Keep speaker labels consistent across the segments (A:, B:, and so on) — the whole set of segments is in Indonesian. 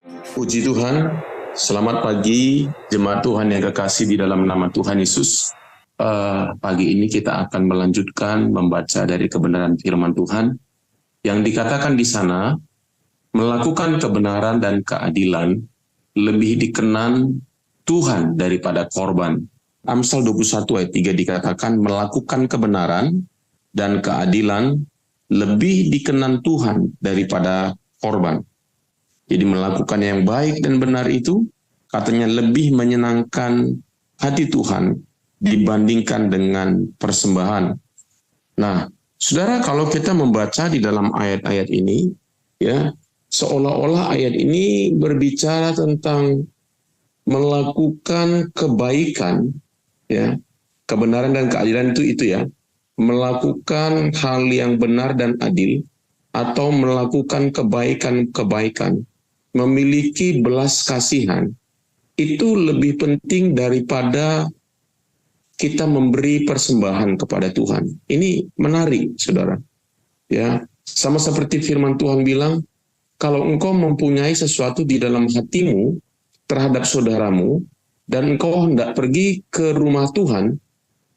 A: Puji Tuhan, selamat pagi jemaat Tuhan yang kekasih di dalam nama Tuhan Yesus. Pagi ini kita akan melanjutkan membaca dari kebenaran firman Tuhan yang dikatakan di sana, melakukan kebenaran dan keadilan lebih dikenan Tuhan daripada korban. Amsal 21 ayat 3 dikatakan melakukan kebenaran dan keadilan lebih dikenan Tuhan daripada korban. Jadi melakukan yang baik dan benar itu katanya lebih menyenangkan hati Tuhan dibandingkan dengan persembahan. Nah, saudara, kalau kita membaca di dalam ayat-ayat ini, ya, seolah-olah ayat ini berbicara tentang melakukan kebaikan, ya, kebenaran dan keadilan itu ya, melakukan hal yang benar dan adil, atau melakukan kebaikan-kebaikan, memiliki belas kasihan, itu lebih penting daripada kita memberi persembahan kepada Tuhan. Ini menarik, saudara. Ya, sama seperti firman Tuhan bilang, kalau engkau mempunyai sesuatu di dalam hatimu terhadap saudaramu, dan engkau hendak pergi ke rumah Tuhan,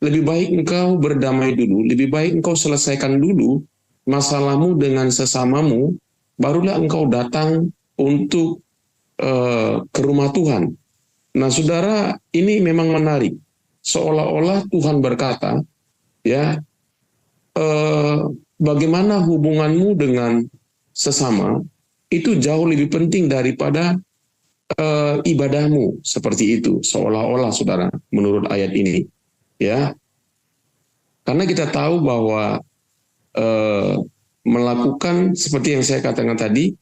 A: lebih baik engkau berdamai dulu, lebih baik engkau selesaikan dulu masalahmu dengan sesamamu, barulah engkau datang untuk ke rumah Tuhan. Nah, saudara, ini memang menarik. Seolah-olah Tuhan berkata, ya, bagaimana hubunganmu dengan sesama itu jauh lebih penting daripada ibadahmu, seperti itu. Seolah-olah, saudara, menurut ayat ini, ya, karena kita tahu bahwa melakukan seperti yang saya katakan tadi,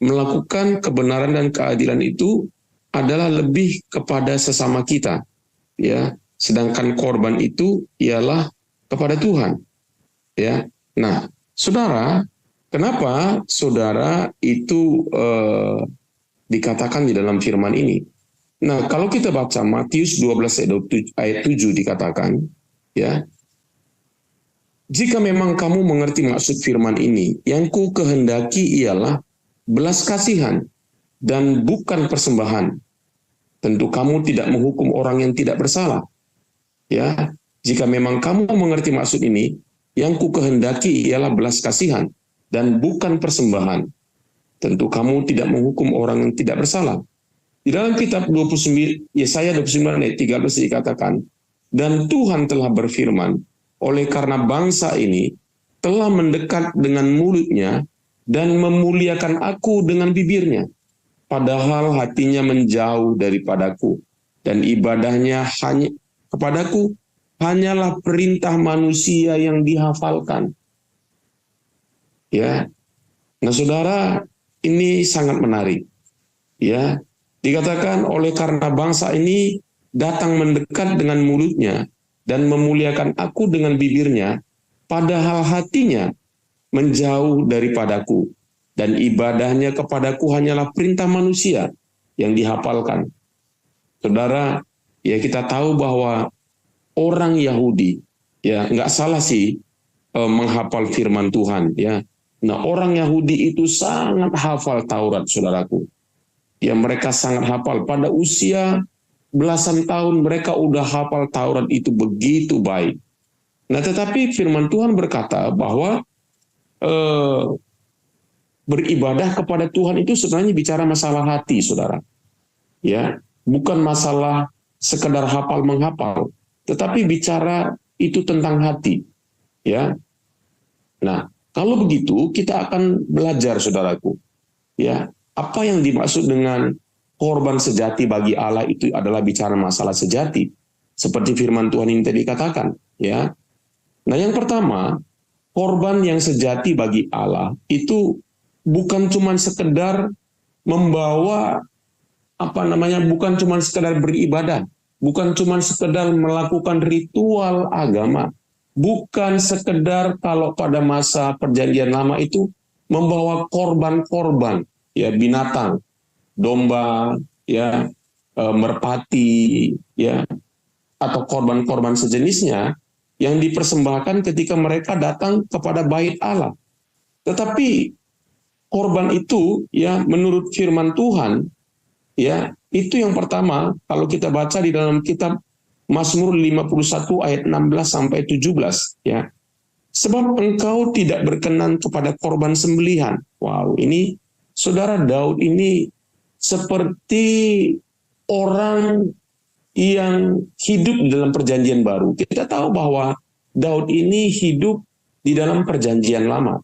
A: melakukan kebenaran dan keadilan itu adalah lebih kepada sesama kita, ya. Sedangkan korban itu ialah kepada Tuhan, ya. Nah, saudara, kenapa saudara itu dikatakan di dalam firman ini? Nah, kalau kita baca Matius 12 ayat 7 dikatakan, ya, jika memang kamu mengerti maksud firman ini, yang ku kehendaki ialah belas kasihan dan bukan persembahan. Tentu kamu tidak menghukum orang yang tidak bersalah. Ya, jika memang kamu mengerti maksud ini, yang ku kehendaki ialah belas kasihan dan bukan persembahan. Tentu kamu tidak menghukum orang yang tidak bersalah. Di dalam kitab 29, Yesaya 29 ayat 13 dikatakan, dan Tuhan telah berfirman, oleh karena bangsa ini telah mendekat dengan mulutnya dan memuliakan aku dengan bibirnya, padahal hatinya menjauh daripadaku, dan ibadahnya hanya kepadaku hanyalah perintah manusia yang dihafalkan. Ya, nah saudara, ini sangat menarik. Ya, dikatakan oleh karena bangsa ini datang mendekat dengan mulutnya dan memuliakan aku dengan bibirnya, padahal hatinya menjauh daripadaku, dan ibadahnya kepadaku hanyalah perintah manusia yang dihafalkan. Saudara, ya kita tahu bahwa orang Yahudi, ya nggak salah sih menghafal firman Tuhan, ya. Nah, orang Yahudi itu sangat hafal Taurat, saudaraku. Ya, mereka sangat hafal. Pada usia belasan tahun mereka udah hafal Taurat itu begitu baik. Nah, tetapi firman Tuhan berkata bahwa beribadah kepada Tuhan itu sebenarnya bicara masalah hati, saudara. Ya, bukan masalah sekedar hafal menghafal, tetapi bicara itu tentang hati. Ya, nah kalau begitu kita akan belajar, saudaraku. Ya, apa yang dimaksud dengan korban sejati bagi Allah itu adalah bicara masalah sejati, seperti firman Tuhan ini tadi katakan. Ya, nah yang pertama, korban yang sejati bagi Allah itu bukan cuma sekedar membawa bukan cuma sekedar beribadah, bukan cuma sekedar melakukan ritual agama, bukan sekedar kalau pada masa perjanjian lama itu membawa korban-korban, ya, binatang, domba, ya, merpati, ya, atau korban-korban sejenisnya yang dipersembahkan ketika mereka datang kepada bait Allah. Tetapi korban itu ya menurut firman Tuhan ya itu yang pertama kalau kita baca di dalam kitab Mazmur 51 ayat 16 sampai 17 ya. Sebab engkau tidak berkenan kepada korban sembelihan. Wow, ini saudara Daud ini seperti orang yang hidup di dalam perjanjian baru. Kita tahu bahwa Daud ini hidup di dalam perjanjian lama.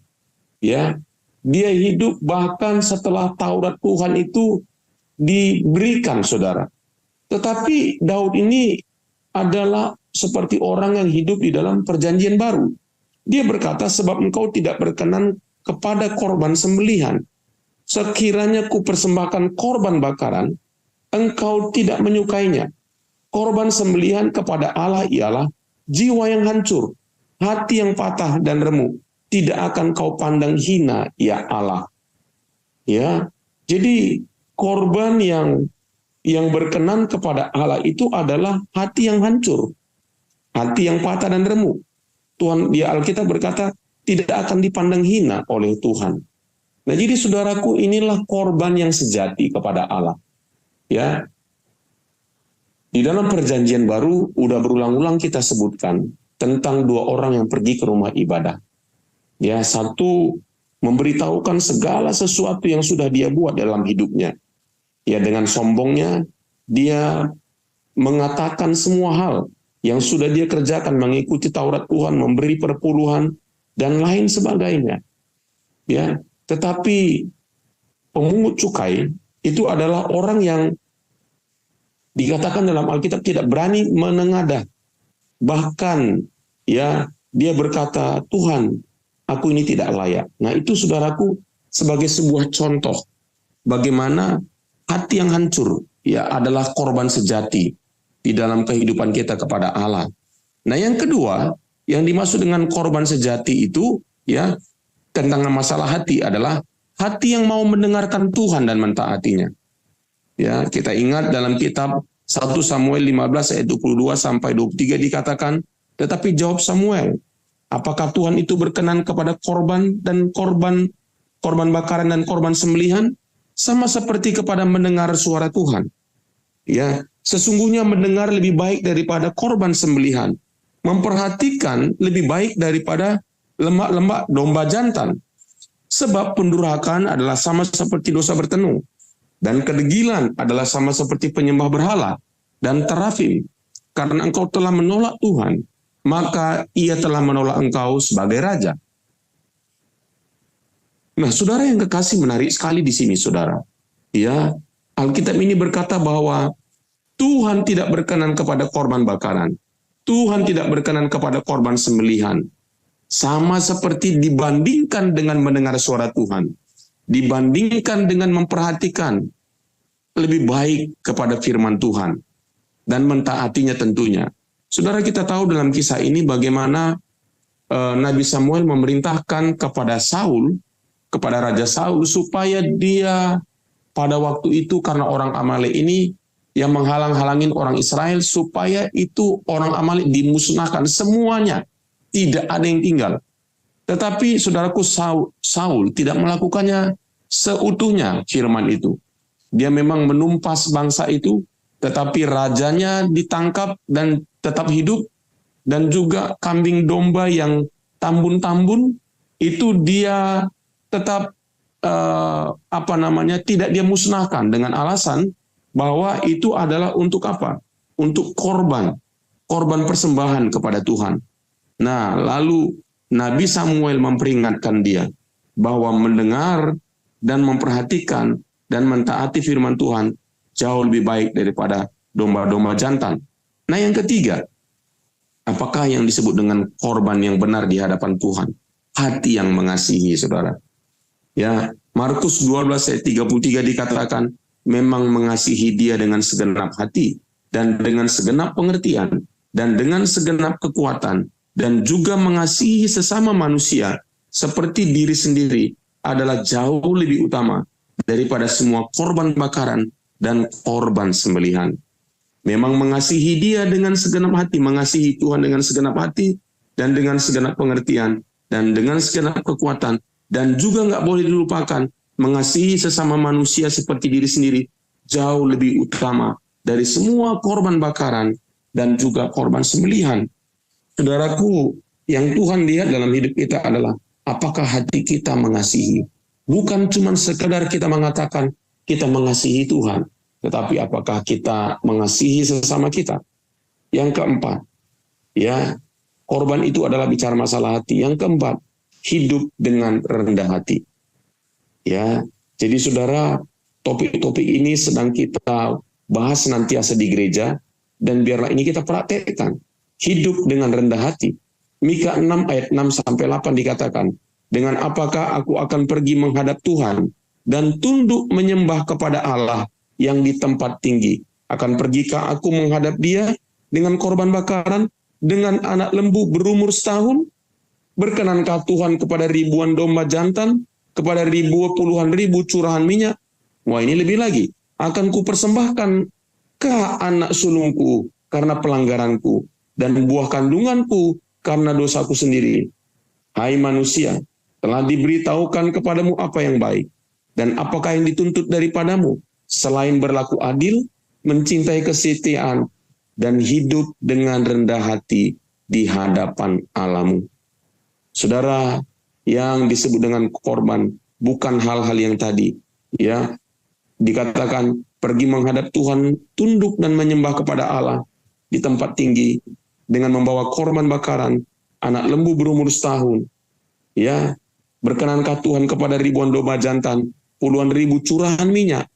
A: Ya, dia hidup bahkan setelah Taurat Tuhan itu diberikan, saudara. Tetapi Daud ini adalah seperti orang yang hidup di dalam perjanjian baru. Dia berkata, sebab engkau tidak berkenan kepada korban sembelihan. Sekiranya ku persembahkan korban bakaran, engkau tidak menyukainya. Korban sembelihan kepada Allah ialah jiwa yang hancur, hati yang patah dan remuk. Tidak akan kau pandang hina, ya Allah. Ya, jadi korban yang berkenan kepada Allah itu adalah hati yang hancur, hati yang patah dan remuk. Tuhan di Alkitab berkata tidak akan dipandang hina oleh Tuhan. Nah, jadi saudaraku, inilah korban yang sejati kepada Allah. Ya. Di dalam perjanjian baru udah berulang-ulang kita sebutkan tentang dua orang yang pergi ke rumah ibadah. Ya, satu memberitahukan segala sesuatu yang sudah dia buat dalam hidupnya. Ya, dengan sombongnya dia mengatakan semua hal yang sudah dia kerjakan, mengikuti Taurat Tuhan, memberi perpuluhan, dan lain sebagainya. Ya, tetapi pemungut cukai itu adalah orang yang dikatakan dalam Alkitab tidak berani menengadah. Bahkan ya dia berkata, Tuhan, aku ini tidak layak. Nah, itu saudaraku sebagai sebuah contoh bagaimana hati yang hancur ya adalah korban sejati di dalam kehidupan kita kepada Allah. Nah, yang kedua, yang dimaksud dengan korban sejati itu, ya, tentang masalah hati adalah hati yang mau mendengarkan Tuhan dan mentaatinya. Ya, kita ingat dalam kitab 1 Samuel 15 ayat 22 sampai 23 dikatakan, tetapi jawab Samuel, apakah Tuhan itu berkenan kepada korban bakaran dan korban sembelihan? Sama seperti kepada mendengar suara Tuhan. Ya, sesungguhnya mendengar lebih baik daripada korban sembelihan, memperhatikan lebih baik daripada lemak-lemak domba jantan. Sebab pendurhakaan adalah sama seperti dosa bertenung, dan kedegilan adalah sama seperti penyembah berhala dan terafim. Karena engkau telah menolak Tuhan, maka ia telah menolak engkau sebagai raja. Nah, saudara yang kekasih, menarik sekali di sini, saudara. Ya, Alkitab ini berkata bahwa Tuhan tidak berkenan kepada korban bakaran. Tuhan tidak berkenan kepada korban sembelihan. Sama seperti dibandingkan dengan mendengar suara Tuhan. Dibandingkan dengan memperhatikan lebih baik kepada firman Tuhan. Dan mentaatinya tentunya. Saudara, kita tahu dalam kisah ini bagaimana Nabi Samuel memerintahkan kepada Raja Saul, supaya dia pada waktu itu karena orang Amalek ini yang menghalang-halangin orang Israel, supaya itu orang Amalek dimusnahkan semuanya, tidak ada yang tinggal. Tetapi saudaraku, Saul tidak melakukannya seutuhnya firman itu. Dia memang menumpas bangsa itu, tetapi rajanya ditangkap dan tetap hidup, dan juga kambing domba yang tambun-tambun itu dia tetap tidak dia musnahkan dengan alasan bahwa itu adalah untuk apa? Untuk korban persembahan kepada Tuhan. Nah, lalu Nabi Samuel memperingatkan dia bahwa mendengar dan memperhatikan dan mentaati firman Tuhan jauh lebih baik daripada domba-domba jantan. Nah, yang ketiga, apakah yang disebut dengan korban yang benar di hadapan Tuhan? Hati yang mengasihi, saudara. Ya, Markus 12 ayat 33 dikatakan, memang mengasihi dia dengan segenap hati, dan dengan segenap pengertian, dan dengan segenap kekuatan, dan juga mengasihi sesama manusia seperti diri sendiri adalah jauh lebih utama daripada semua korban bakaran dan korban sembelihan. Memang mengasihi dia dengan segenap hati, mengasihi Tuhan dengan segenap hati, dan dengan segenap pengertian, dan dengan segenap kekuatan, dan juga nggak boleh dilupakan mengasihi sesama manusia seperti diri sendiri jauh lebih utama dari semua korban bakaran dan juga korban sembelihan. Saudaraku, yang Tuhan lihat dalam hidup kita adalah apakah hati kita mengasihi. Bukan cuma sekedar kita mengatakan kita mengasihi Tuhan, tetapi apakah kita mengasihi sesama kita. Yang keempat, ya, korban itu adalah bicara masalah hati. Yang keempat, hidup dengan rendah hati. Ya, jadi saudara, topik-topik ini sedang kita bahas senantiasa di gereja, dan biarlah ini kita praktekkan. Hidup dengan rendah hati. Mika 6 ayat 6-8 dikatakan, dengan apakah aku akan pergi menghadap Tuhan dan tunduk menyembah kepada Allah yang di tempat tinggi? Akan pergikah aku menghadap Dia dengan korban bakaran, dengan anak lembu berumur setahun? Berkenankah Tuhan kepada ribuan domba jantan, kepada puluhan ribu curahan minyak? Wah, ini lebih lagi. Akan kupersembahkan ke anak sulungku karena pelanggaranku, dan buah kandunganku karena dosaku sendiri. Hai manusia, telah diberitahukan kepadamu apa yang baik, dan apakah yang dituntut daripadamu, selain berlaku adil, mencintai kesetiaan, dan hidup dengan rendah hati di hadapan Allahmu. Saudara, yang disebut dengan korban bukan hal-hal yang tadi, ya, dikatakan pergi menghadap Tuhan, tunduk dan menyembah kepada Allah di tempat tinggi dengan membawa korban bakaran, anak lembu berumur setahun. Ya, berkenankah Tuhan kepada ribuan domba jantan, puluhan ribu curahan minyak?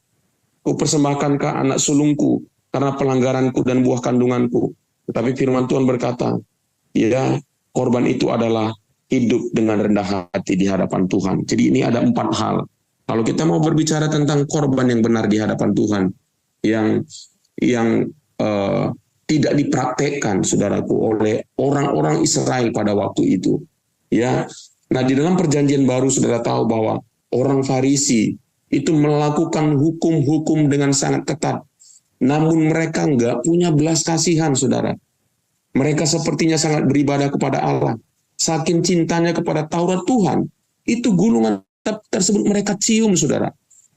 A: Kupersembahkankah anak sulungku karena pelanggaranku dan buah kandunganku? Tetapi firman Tuhan berkata, ya, korban itu adalah hidup dengan rendah hati di hadapan Tuhan. Jadi ini ada 4 hal. Kalau kita mau berbicara tentang korban yang benar di hadapan Tuhan, yang tidak dipraktekkan, saudaraku, oleh orang-orang Israel pada waktu itu. Ya, nah di dalam perjanjian baru saudara tahu bahwa orang Farisi itu melakukan hukum-hukum dengan sangat ketat. Namun mereka nggak punya belas kasihan, saudara. Mereka sepertinya sangat beribadah kepada Allah. Saking cintanya kepada Taurat Tuhan, itu gulungan tersebut mereka cium, saudara.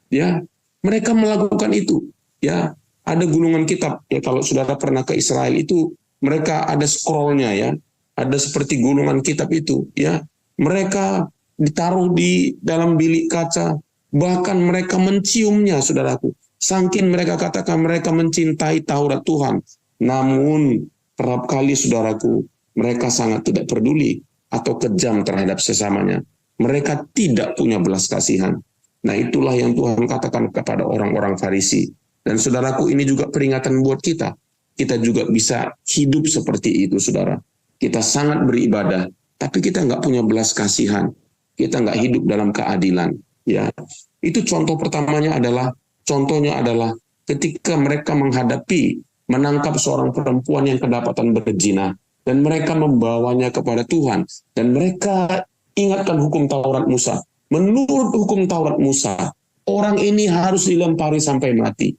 A: Ya, mereka melakukan itu. Ya, ada gulungan kitab. Ya, kalau saudara pernah ke Israel itu, mereka ada scrollnya, ya. Ada seperti gulungan kitab itu, ya. Mereka ditaruh di dalam bilik kaca, bahkan mereka menciumnya, saudaraku. Saking mereka katakan mereka mencintai Taurat Tuhan. Namun, kerap kali, saudaraku, mereka sangat tidak peduli atau kejam terhadap sesamanya. Mereka tidak punya belas kasihan. Nah, itulah yang Tuhan katakan kepada orang-orang Farisi. Dan saudaraku, ini juga peringatan buat kita. Kita juga bisa hidup seperti itu, saudara. Kita sangat beribadah, tapi kita nggak punya belas kasihan. Kita nggak hidup dalam keadilan. Ya, itu contohnya adalah ketika mereka menangkap seorang perempuan yang kedapatan berzina, dan mereka membawanya kepada Tuhan, dan mereka ingatkan hukum Taurat Musa. Menurut hukum Taurat Musa, orang ini harus dilempari sampai mati.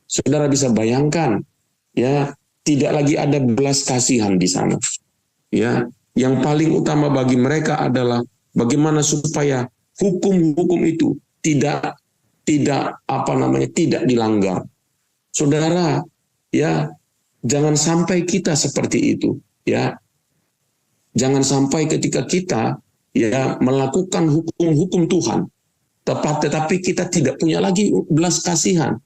A: Saudara bisa bayangkan, ya, tidak lagi ada belas kasihan di sana. Ya, yang paling utama bagi mereka adalah bagaimana supaya hukum-hukum itu tidak dilanggar. Saudara, ya, jangan sampai kita seperti itu, ya. Jangan sampai ketika kita, ya, melakukan hukum-hukum Tuhan, tetapi kita tidak punya lagi belas kasihan.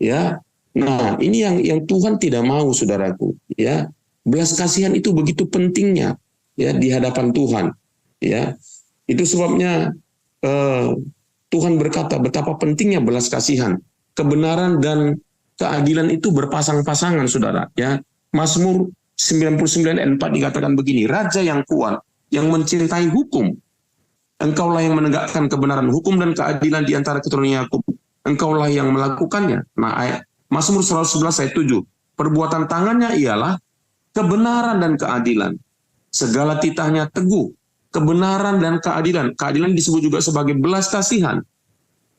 A: Ya, nah ini yang Tuhan tidak mau, saudaraku. Ya, belas kasihan itu begitu pentingnya, ya, di hadapan Tuhan. Ya, itu sebabnya Tuhan berkata betapa pentingnya belas kasihan. Kebenaran dan keadilan itu berpasang-pasangan, saudara. Ya, Mazmur 99 ayat 4 dikatakan begini, Raja yang kuat, yang mencintai hukum, Engkaulah yang menegakkan kebenaran, hukum dan keadilan di antara keturunan Yakub. Engkaulah yang melakukannya. Nah, Mazmur 111 ayat 7. Perbuatan tangannya ialah kebenaran dan keadilan. Segala titahnya teguh. Kebenaran dan keadilan. Keadilan disebut juga sebagai belas kasihan.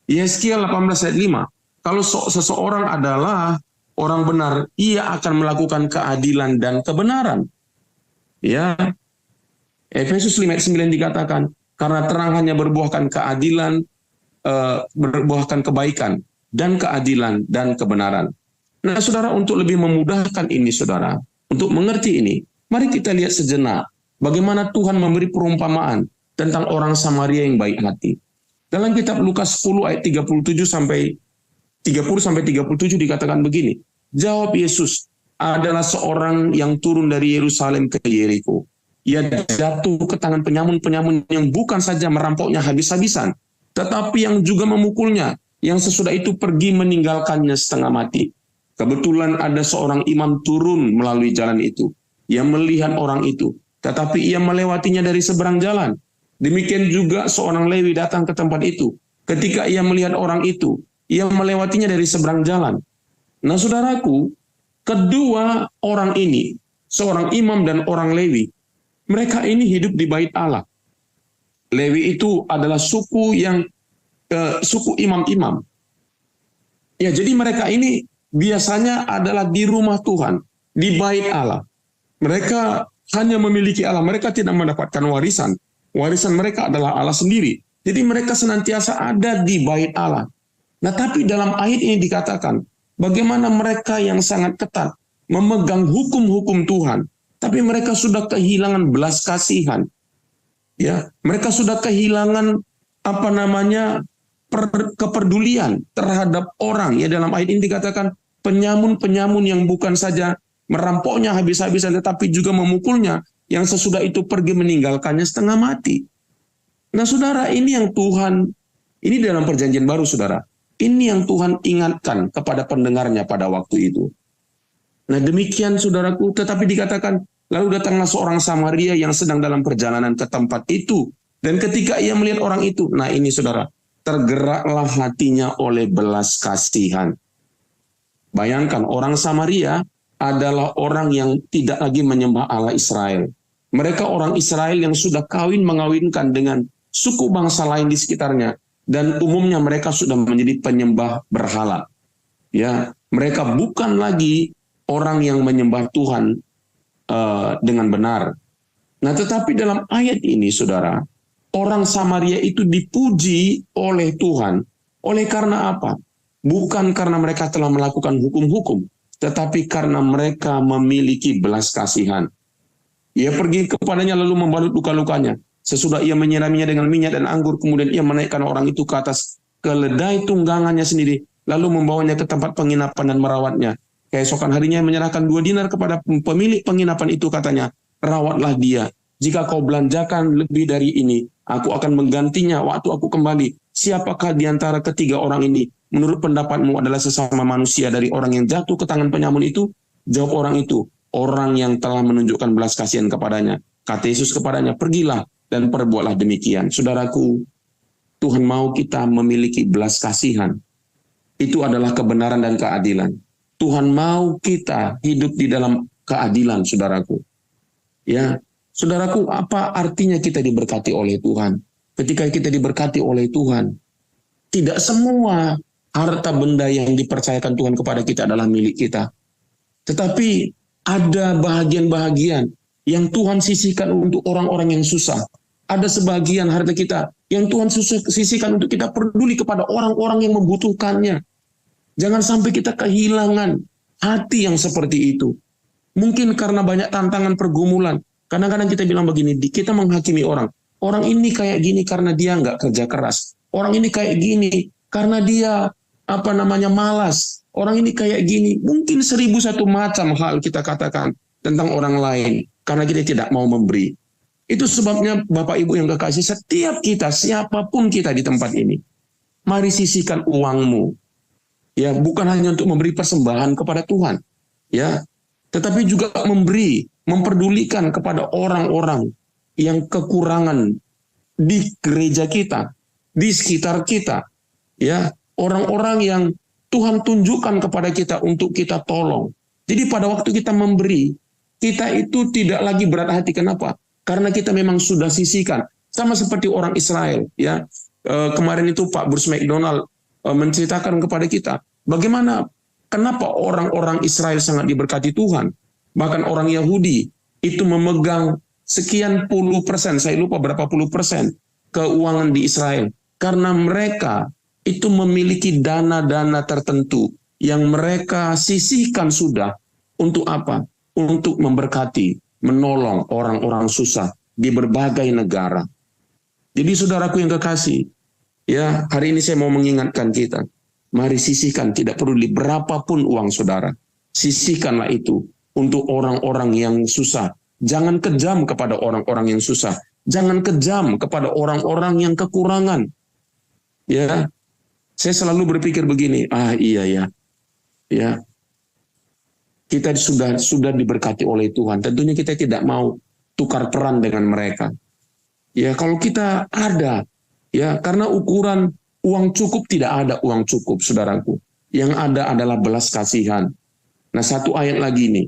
A: Yeskiel 18 ayat 5. Kalau seseorang adalah orang benar, ia akan melakukan keadilan dan kebenaran. Ya. Efesus 5 ayat 9 dikatakan, karena terang hanya berbuahkan keadilan berbuahkan kebaikan dan keadilan dan kebenaran. Nah, saudara, untuk lebih memudahkan ini, saudara, untuk mengerti ini, mari kita lihat sejenak bagaimana Tuhan memberi perumpamaan tentang orang Samaria yang baik hati. Dalam kitab Lukas 10 ayat 37 sampai 37 dikatakan begini, jawab Yesus, adalah seorang yang turun dari Yerusalem ke Yeriko. Ia jatuh ke tangan penyamun-penyamun yang bukan saja merampoknya habis-habisan, tetapi yang juga memukulnya, yang sesudah itu pergi meninggalkannya setengah mati. Kebetulan ada seorang imam turun melalui jalan itu. Ia melihat orang itu, tetapi ia melewatinya dari seberang jalan. Demikian juga seorang Lewi datang ke tempat itu. Ketika ia melihat orang itu, ia melewatinya dari seberang jalan. Nah, saudaraku, kedua orang ini, seorang imam dan orang Lewi, mereka ini hidup di bait Allah. Lewi itu adalah suku imam-imam. Ya, jadi mereka ini biasanya adalah di rumah Tuhan, di bait Allah. Mereka hanya memiliki Allah, mereka tidak mendapatkan warisan. Warisan mereka adalah Allah sendiri. Jadi mereka senantiasa ada di bait Allah. Nah, tapi dalam ayat ini dikatakan, bagaimana mereka yang sangat ketat memegang hukum-hukum Tuhan, tapi mereka sudah kehilangan belas kasihan. Ya, mereka sudah kehilangan kepedulian terhadap orang. Ya, dalam ayat ini dikatakan penyamun-penyamun yang bukan saja merampoknya habis-habisan, tetapi juga memukulnya, yang sesudah itu pergi meninggalkannya setengah mati. Nah, saudara, ini yang Tuhan, ini dalam perjanjian baru, saudara. Ini yang Tuhan ingatkan kepada pendengarnya pada waktu itu. Nah, demikian, saudaraku, tetapi dikatakan, lalu datanglah seorang Samaria yang sedang dalam perjalanan ke tempat itu. Dan ketika ia melihat orang itu, nah ini, saudara, tergeraklah hatinya oleh belas kasihan. Bayangkan, orang Samaria adalah orang yang tidak lagi menyembah Allah Israel. Mereka orang Israel yang sudah mengawinkan dengan suku bangsa lain di sekitarnya, dan umumnya mereka sudah menjadi penyembah berhala. Ya, mereka bukan lagi orang yang menyembah Tuhan dengan benar. Nah, tetapi dalam ayat ini, saudara, orang Samaria itu dipuji oleh Tuhan. Oleh karena apa? Bukan karena mereka telah melakukan hukum-hukum, tetapi karena mereka memiliki belas kasihan. Ia pergi kepadanya lalu membalut luka-lukanya. Sesudah ia menyiraminya dengan minyak dan anggur, kemudian ia menaikkan orang itu ke atas keledai tunggangannya sendiri, lalu membawanya ke tempat penginapan dan merawatnya. Keesokan harinya menyerahkan 2 dinar kepada pemilik penginapan itu, katanya, rawatlah dia. Jika kau belanjakan lebih dari ini, aku akan menggantinya waktu aku kembali. Siapakah di antara ketiga orang ini menurut pendapatmu adalah sesama manusia dari orang yang jatuh ke tangan penyamun itu? Jawab orang itu, orang yang telah menunjukkan belas kasihan kepadanya. Kata Yesus kepadanya, pergilah dan perbuatlah demikian. Saudaraku, Tuhan mau kita memiliki belas kasihan. Itu adalah kebenaran dan keadilan. Tuhan mau kita hidup di dalam keadilan, saudaraku. Ya, saudaraku, apa artinya kita diberkati oleh Tuhan? Ketika kita diberkati oleh Tuhan, tidak semua harta benda yang dipercayakan Tuhan kepada kita adalah milik kita. Tetapi ada bahagian-bahagian yang Tuhan sisihkan untuk orang-orang yang susah. Ada sebagian harta kita yang Tuhan sisihkan untuk kita peduli kepada orang-orang yang membutuhkannya. Jangan sampai kita kehilangan hati yang seperti itu. Mungkin karena banyak tantangan pergumulan. Kadang-kadang kita bilang begini, kita menghakimi orang. Orang ini kayak gini karena dia nggak kerja keras. Orang ini kayak gini karena dia malas. Orang ini kayak gini. Mungkin 1001 macam hal kita katakan tentang orang lain karena kita tidak mau memberi. Itu sebabnya Bapak Ibu yang kekasih, setiap kita, siapapun kita di tempat ini, mari sisihkan uangmu. Ya, bukan hanya untuk memberi persembahan kepada Tuhan, ya, tetapi juga memberi, memperdulikan kepada orang-orang yang kekurangan di gereja kita, di sekitar kita, ya, orang-orang yang Tuhan tunjukkan kepada kita untuk kita tolong. Jadi pada waktu kita memberi, kita itu tidak lagi berat hati. Kenapa? Karena kita memang sudah sisihkan. Sama seperti orang Israel, ya. Kemarin itu Pak Bruce McDonald menceritakan kepada kita bagaimana, kenapa orang-orang Israel sangat diberkati Tuhan. Bahkan orang Yahudi itu memegang sekian puluh persen, saya lupa berapa puluh persen, keuangan di Israel. Karena mereka itu memiliki dana-dana tertentu yang mereka sisihkan sudah untuk apa? Untuk memberkati, menolong orang-orang susah di berbagai negara. Jadi saudaraku yang kekasih, ya hari ini saya mau mengingatkan kita, mari sisihkan, tidak peduli berapapun uang saudara, sisihkanlah itu untuk orang-orang yang susah. Jangan kejam kepada orang-orang yang susah, jangan kejam kepada orang-orang yang kekurangan. Ya, saya selalu berpikir begini, iya ya, kita sudah diberkati oleh Tuhan. Tentunya kita tidak mau tukar peran dengan mereka. Ya, kalau kita ada, ya, karena ukuran uang cukup tidak ada uang cukup, saudaraku. Yang ada adalah belas kasihan. Nah, satu ayat lagi nih,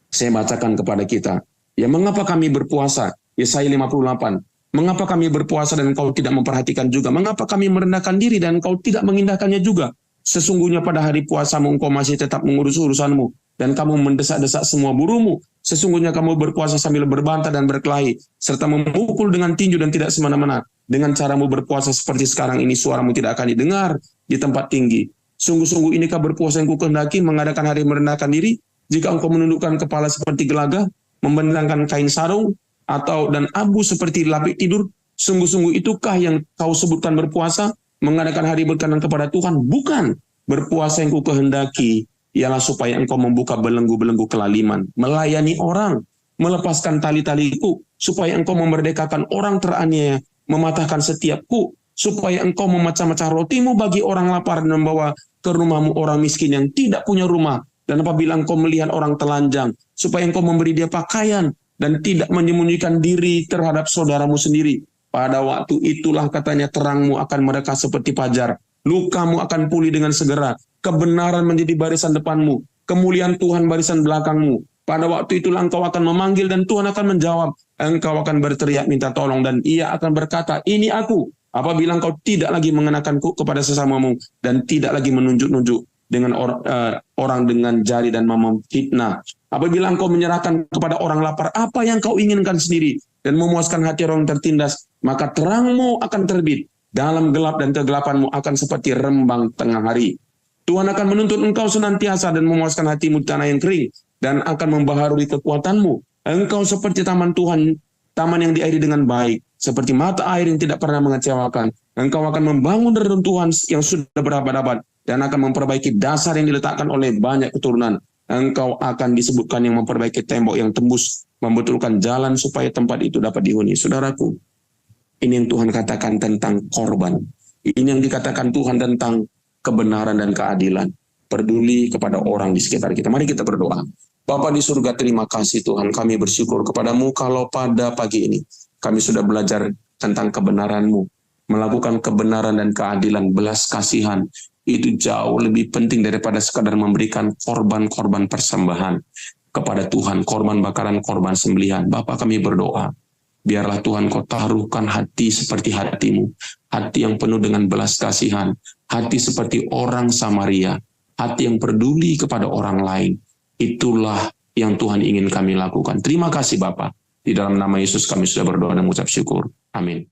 A: saya bacakan kepada kita. Ya, mengapa kami berpuasa? Yesaya 58. Mengapa kami berpuasa dan engkau tidak memperhatikan juga? Mengapa kami merendahkan diri dan engkau tidak mengindahkannya juga? Sesungguhnya pada hari puasamu engkau masih tetap mengurus urusanmu, dan kamu mendesak-desak semua burumu. Sesungguhnya kamu berpuasa sambil berbantah dan berkelahi, serta memukul dengan tinju dan tidak semena-mena. Dengan caramu berpuasa seperti sekarang ini, suaramu tidak akan didengar di tempat tinggi. Sungguh-sungguh inikah berpuasa yang kukehendaki, mengadakan hari merendahkan diri, jika engkau menundukkan kepala seperti gelagah, membentangkan kain sarung, atau dan abu seperti lapik tidur? Sungguh-sungguh itukah yang kau sebutkan berpuasa, mengadakan hari berkenan kepada Tuhan? Bukan. Berpuasa yang kukehendaki ialah supaya engkau membuka belenggu-belenggu kelaliman, melayani orang, melepaskan tali-taliku, supaya engkau memerdekakan orang teraniaya, mematahkan setiapku, supaya engkau memecah-mecah rotimu bagi orang lapar dan membawa ke rumahmu orang miskin yang tidak punya rumah. Dan apabila engkau melihat orang telanjang, supaya engkau memberi dia pakaian dan tidak menyembunyikan diri terhadap saudaramu sendiri. Pada waktu itulah katanya terangmu akan mereka seperti fajar, lukamu akan pulih dengan segera, kebenaran menjadi barisan depanmu, kemuliaan Tuhan barisan belakangmu. Pada waktu itulah engkau akan memanggil dan Tuhan akan menjawab. Engkau akan berteriak minta tolong dan ia akan berkata, ini aku. Apabila engkau tidak lagi mengenakanku kepada sesamamu dan tidak lagi menunjuk-nunjuk dengan orang dengan jari dan memfitnah. Apabila engkau menyerahkan kepada orang lapar apa yang kau inginkan sendiri dan memuaskan hati orang tertindas, maka terangmu akan terbit. Dalam gelap dan kegelapanmu akan seperti rembang tengah hari. Tuhan akan menuntut engkau senantiasa dan memuaskan hatimu di tanah yang kering dan akan membaharui kekuatanmu. Engkau seperti taman Tuhan, taman yang diairi dengan baik, seperti mata air yang tidak pernah mengecewakan. Engkau akan membangun reruntuhan yang sudah berabad-abad dan akan memperbaiki dasar yang diletakkan oleh banyak keturunan. Engkau akan disebutkan yang memperbaiki tembok yang tembus, membetulkan jalan supaya tempat itu dapat dihuni. Saudaraku, ini yang Tuhan katakan tentang korban. Ini yang dikatakan Tuhan tentang kebenaran dan keadilan. Peduli kepada orang di sekitar kita. Mari kita berdoa. Bapa di surga, terima kasih Tuhan. Kami bersyukur kepadamu kalau pada pagi ini kami sudah belajar tentang kebenaran-Mu. Melakukan kebenaran dan keadilan, belas kasihan. Itu jauh lebih penting daripada sekadar memberikan korban-korban persembahan kepada Tuhan, korban bakaran, korban sembelihan. Bapa, kami berdoa, biarlah Tuhan kau taruhkan hati seperti hatimu, hati yang penuh dengan belas kasihan, hati seperti orang Samaria, hati yang peduli kepada orang lain. Itulah yang Tuhan ingin kami lakukan. Terima kasih Bapa. Di dalam nama Yesus kami sudah berdoa dan mengucap syukur. Amin.